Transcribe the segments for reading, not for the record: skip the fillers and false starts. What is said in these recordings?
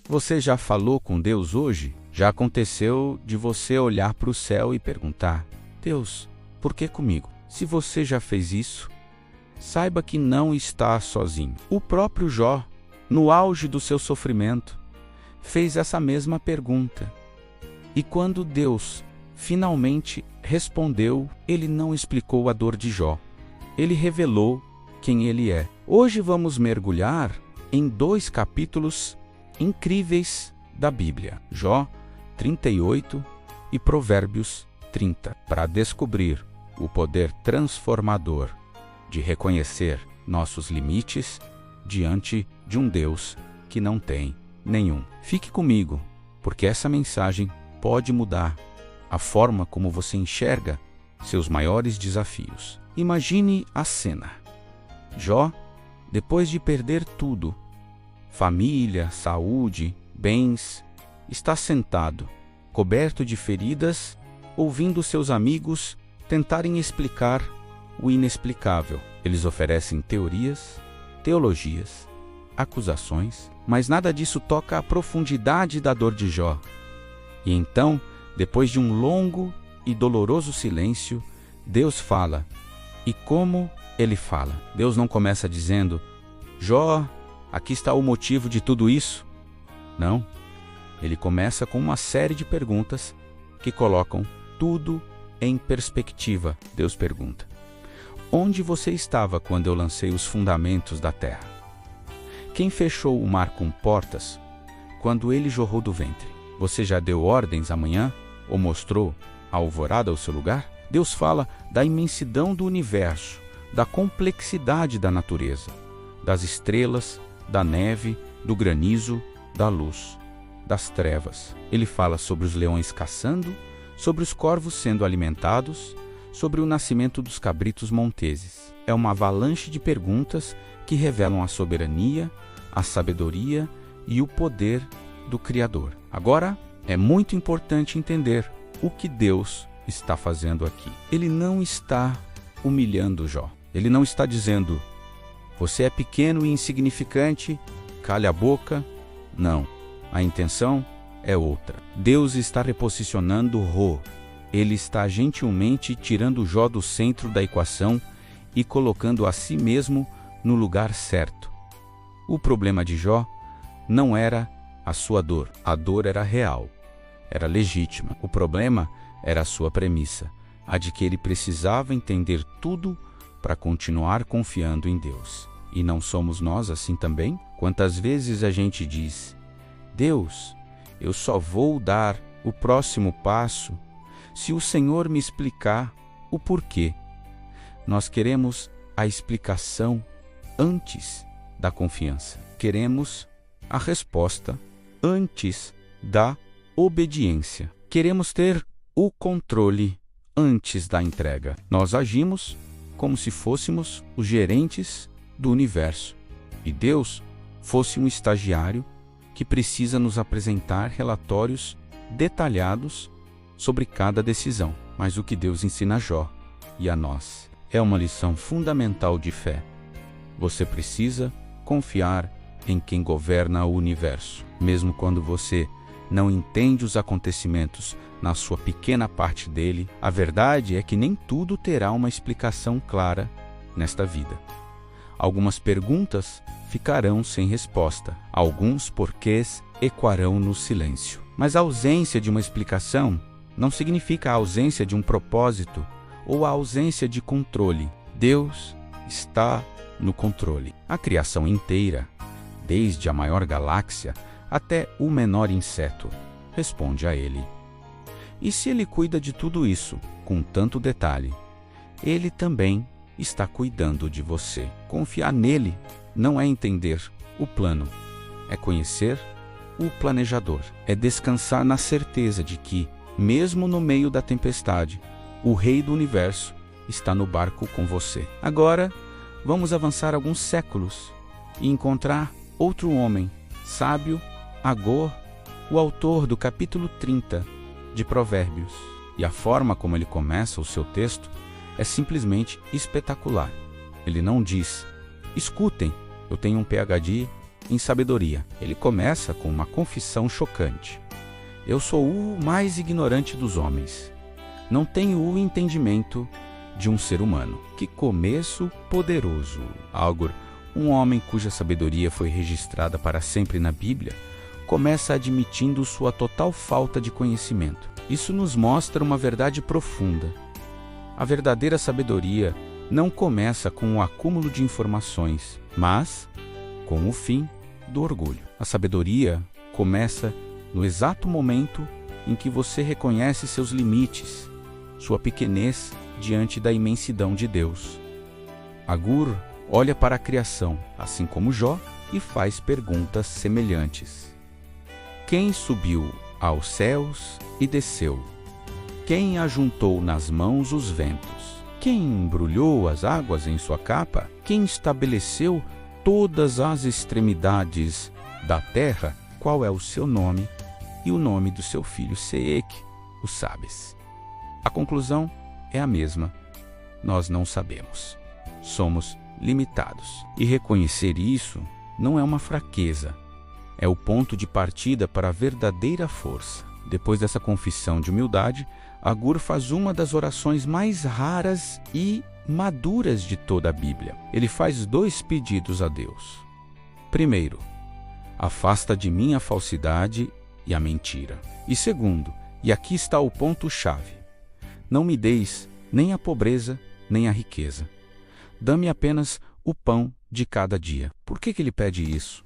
Você já falou com Deus hoje? Já aconteceu de você olhar para o céu e perguntar: Deus, por que comigo? Se você já fez isso, saiba que não está sozinho. O próprio Jó, no auge do seu sofrimento, fez essa mesma pergunta. E quando Deus finalmente respondeu, ele não explicou a dor de Jó. Ele revelou quem ele é. Hoje vamos mergulhar em 2 capítulos incríveis da Bíblia, Jó 38 e Provérbios 30, para descobrir o poder transformador de reconhecer nossos limites diante de um Deus que não tem nenhum. Fique comigo, porque essa mensagem pode mudar a forma como você enxerga seus maiores desafios. Imagine a cena. Jó, depois de perder tudo, família, saúde, bens, está sentado, coberto de feridas, ouvindo seus amigos tentarem explicar o inexplicável. Eles oferecem teorias, teologias, acusações, mas nada disso toca a profundidade da dor de Jó. E então, depois de um longo e doloroso silêncio, Deus fala. E como ele fala? Deus não começa dizendo: Jó, aqui está o motivo de tudo isso. Não. Ele começa com uma série de perguntas que colocam tudo em perspectiva. Deus pergunta: onde você estava quando eu lancei os fundamentos da terra? Quem fechou o mar com portas quando ele jorrou do ventre? Você já deu ordens amanhã ou mostrou a alvorada ao seu lugar? Deus fala da imensidão do universo, da complexidade da natureza, das estrelas, da neve, do granizo, da luz, das trevas. Ele fala sobre os leões caçando, sobre os corvos sendo alimentados, sobre o nascimento dos cabritos monteses. É uma avalanche de perguntas que revelam a soberania, a sabedoria e o poder do Criador. Agora, é muito importante entender o que Deus está fazendo aqui. Ele não está humilhando Jó. Ele não está dizendo: você é pequeno e insignificante, cale a boca. Não. A intenção é outra. Deus está reposicionando Rô. Ele está gentilmente tirando Jó do centro da equação e colocando a si mesmo no lugar certo. O problema de Jó não era a sua dor. A dor era real, era legítima. O problema era a sua premissa, a de que ele precisava entender tudo para continuar confiando em Deus. E não somos nós assim também? Quantas vezes a gente diz: Deus, eu só vou dar o próximo passo se o Senhor me explicar o porquê. Nós queremos a explicação antes da confiança. Queremos a resposta antes da obediência. Queremos ter o controle antes da entrega. Nós agimos como se fôssemos os gerentes do universo e Deus fosse um estagiário que precisa nos apresentar relatórios detalhados sobre cada decisão. Mas o que Deus ensina a Jó e a nós é uma lição fundamental de fé. Você precisa confiar em quem governa o universo, mesmo quando você não entende os acontecimentos na sua pequena parte dele. A verdade é que nem tudo terá uma explicação clara nesta vida. Algumas perguntas ficarão sem resposta, alguns porquês ecoarão no silêncio. Mas a ausência de uma explicação não significa a ausência de um propósito ou a ausência de controle. Deus está no controle. A criação inteira, desde a maior galáxia até o menor inseto, responde a Ele. E se Ele cuida de tudo isso com tanto detalhe, Ele também está cuidando de você. Confiar nele não é entender o plano, é conhecer o planejador. É descansar na certeza de que, mesmo no meio da tempestade, o Rei do Universo está no barco com você. Agora, vamos avançar alguns séculos e encontrar outro homem, sábio, Agor, o autor do capítulo 30 de Provérbios. E a forma como ele começa o seu texto é simplesmente espetacular. Ele não diz: escutem, eu tenho um PhD em sabedoria. Ele começa com uma confissão chocante. Eu sou o mais ignorante dos homens. Não tenho o entendimento de um ser humano. Que começo poderoso! Agur, um homem cuja sabedoria foi registrada para sempre na Bíblia, começa admitindo sua total falta de conhecimento. Isso nos mostra uma verdade profunda. A verdadeira sabedoria não começa com o acúmulo de informações, mas com o fim do orgulho. A sabedoria começa no exato momento em que você reconhece seus limites, sua pequenez diante da imensidão de Deus. Agur olha para a criação, assim como Jó, e faz perguntas semelhantes. Quem subiu aos céus e desceu? Quem ajuntou nas mãos os ventos? Quem embrulhou as águas em sua capa? Quem estabeleceu todas as extremidades da terra? Qual é o seu nome e o nome do seu filho Seek, o sabes? A conclusão é a mesma. Nós não sabemos. Somos limitados. E reconhecer isso não é uma fraqueza. É o ponto de partida para a verdadeira força. Depois dessa confissão de humildade, Agur faz uma das orações mais raras e maduras de toda a Bíblia. Ele faz 2 pedidos a Deus. Primeiro, afasta de mim a falsidade e a mentira. E segundo, e aqui está o ponto-chave, não me deis nem a pobreza, nem a riqueza. Dá-me apenas o pão de cada dia. Por que ele pede isso?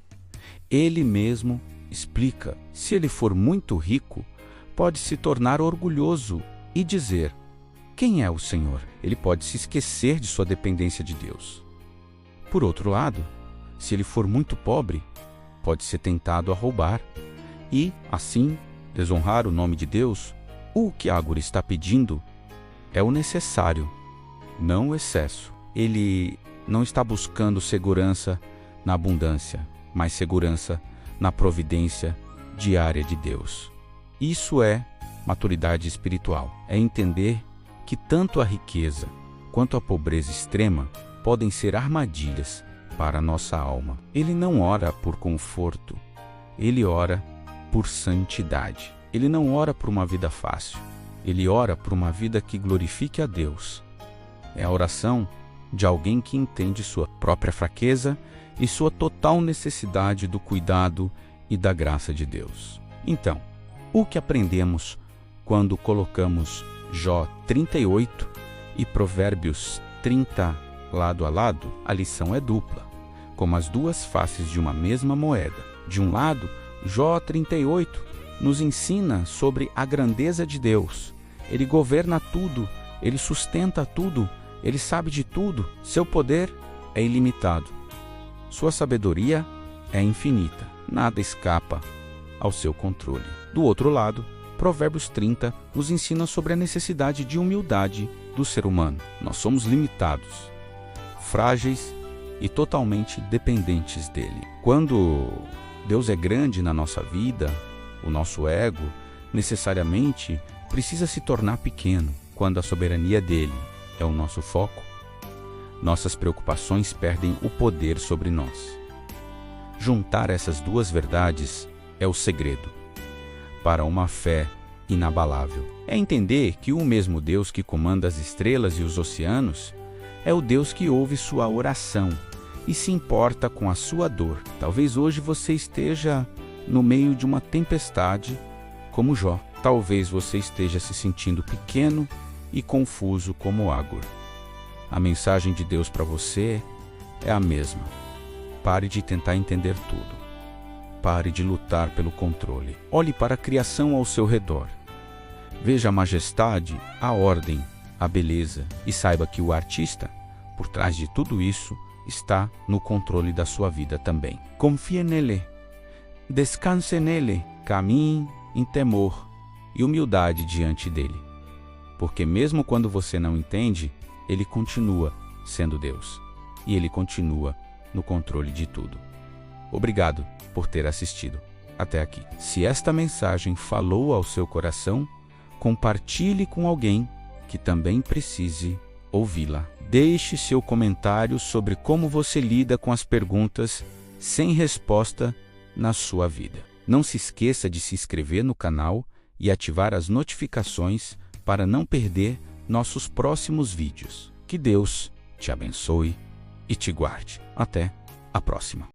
Ele mesmo explica. Se ele for muito rico, pode se tornar orgulhoso e dizer: quem é o Senhor? Ele pode se esquecer de sua dependência de Deus. Por outro lado, se ele for muito pobre, pode ser tentado a roubar e, assim, desonrar o nome de Deus. O que Agur está pedindo é o necessário, não o excesso. Ele não está buscando segurança na abundância, mas segurança na providência diária de Deus. Isso é maturidade espiritual. É entender que tanto a riqueza quanto a pobreza extrema podem ser armadilhas para a nossa alma. Ele não ora por conforto, ele ora por santidade. Ele não ora por uma vida fácil, ele ora por uma vida que glorifique a Deus. É a oração de alguém que entende sua própria fraqueza e sua total necessidade do cuidado e da graça de Deus. Então, o que aprendemos quando colocamos Jó 38 e Provérbios 30 lado a lado? A lição é dupla, como as duas faces de uma mesma moeda. De um lado, Jó 38 nos ensina sobre a grandeza de Deus. Ele governa tudo, ele sustenta tudo, ele sabe de tudo, seu poder é ilimitado. Sua sabedoria é infinita, nada escapa ao seu controle. Do outro lado, Provérbios 30 nos ensina sobre a necessidade de humildade do ser humano. Nós somos limitados, frágeis e totalmente dependentes dele. Quando Deus é grande na nossa vida, o nosso ego necessariamente precisa se tornar pequeno. Quando a soberania dele é o nosso foco, nossas preocupações perdem o poder sobre nós. Juntar essas duas verdades é o segredo para uma fé inabalável. É entender que o mesmo Deus que comanda as estrelas e os oceanos é o Deus que ouve sua oração e se importa com a sua dor. Talvez hoje você esteja no meio de uma tempestade como Jó. Talvez você esteja se sentindo pequeno e confuso como Agur. A mensagem de Deus para você é a mesma. Pare de tentar entender tudo. Pare de lutar pelo controle. Olhe para a criação ao seu redor. Veja a majestade, a ordem, a beleza e saiba que o artista, por trás de tudo isso, está no controle da sua vida também. Confie nele. Descanse nele. Caminhe em temor e humildade diante dele. Porque mesmo quando você não entende, ele continua sendo Deus. E ele continua no controle de tudo. Obrigado por ter assistido até aqui. Se esta mensagem falou ao seu coração, compartilhe com alguém que também precise ouvi-la. Deixe seu comentário sobre como você lida com as perguntas sem resposta na sua vida. Não se esqueça de se inscrever no canal e ativar as notificações para não perder nossos próximos vídeos. Que Deus te abençoe e te guarde. Até a próxima.